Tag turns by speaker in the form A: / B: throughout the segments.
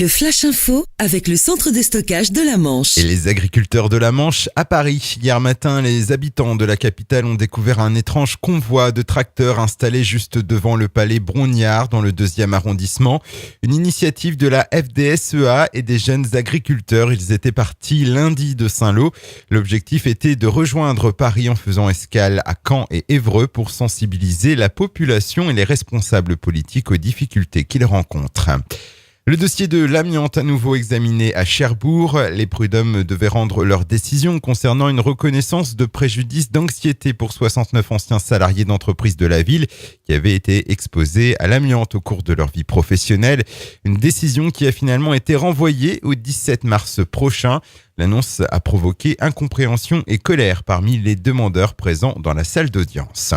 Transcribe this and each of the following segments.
A: Le Flash Info avec le centre de stockage de la Manche.
B: Et les agriculteurs de la Manche à Paris. Hier matin, les habitants de la capitale ont découvert un étrange convoi de tracteurs installé juste devant le palais Brongniart dans le 2e arrondissement. Une initiative de la FDSEA et des jeunes agriculteurs. Ils étaient partis lundi de Saint-Lô. L'objectif était de rejoindre Paris en faisant escale à Caen et Évreux pour sensibiliser la population et les responsables politiques aux difficultés qu'ils rencontrent. Le dossier de l'amiante à nouveau examiné à Cherbourg. Les prud'hommes devaient rendre leur décision concernant une reconnaissance de préjudice d'anxiété pour 69 anciens salariés d'entreprises de la ville qui avaient été exposés à l'amiante au cours de leur vie professionnelle. Une décision qui a finalement été renvoyée au 17 mars prochain. L'annonce a provoqué incompréhension et colère parmi les demandeurs présents dans la salle d'audience.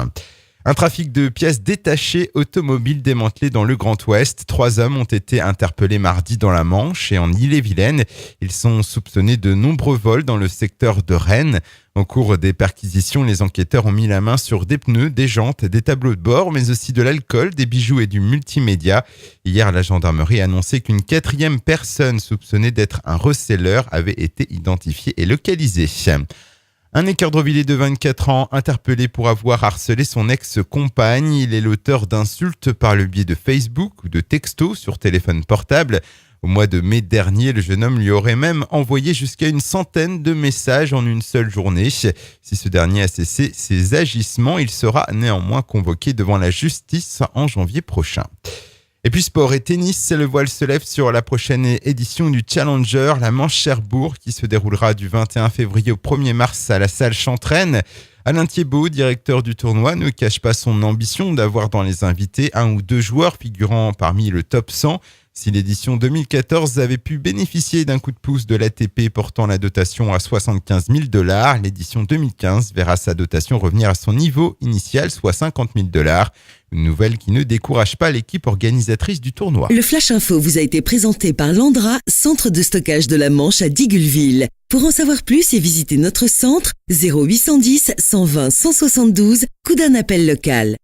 B: Un trafic de pièces détachées automobiles démantelé dans le Grand Ouest. 3 hommes ont été interpellés mardi dans la Manche et en Ille-et-Vilaine. Ils sont soupçonnés de nombreux vols dans le secteur de Rennes. Au cours des perquisitions, les enquêteurs ont mis la main sur des pneus, des jantes, des tableaux de bord, mais aussi de l'alcool, des bijoux et du multimédia. Hier, la gendarmerie a annoncé qu'une 4e personne soupçonnée d'être un receleur avait été identifiée et localisée. Un équerdrevillé de 24 ans interpellé pour avoir harcelé son ex-compagne. Il est l'auteur d'insultes par le biais de Facebook ou de textos sur téléphone portable. Au mois de mai dernier, le jeune homme lui aurait même envoyé jusqu'à une centaine de messages en une seule journée. Si ce dernier a cessé ses agissements, il sera néanmoins convoqué devant la justice en janvier prochain. Et puis sport et tennis, le voile se lève sur la prochaine édition du Challenger, la Manche Cherbourg, qui se déroulera du 21 février au 1er mars à la salle Chantraine. Alain Thiebaud, directeur du tournoi, ne cache pas son ambition d'avoir dans les invités 1 ou 2 joueurs figurant parmi le top 100. Si l'édition 2014 avait pu bénéficier d'un coup de pouce de l'ATP portant la dotation à 75 000 $, l'édition 2015 verra sa dotation revenir à son niveau initial, soit 50 000 $. Une nouvelle qui ne décourage pas l'équipe organisatrice du tournoi.
A: Le Flash Info vous a été présenté par Landra, centre de stockage de la Manche à Digoulville. Pour en savoir plus et visiter notre centre, 0810 120 172, coup d'un appel local.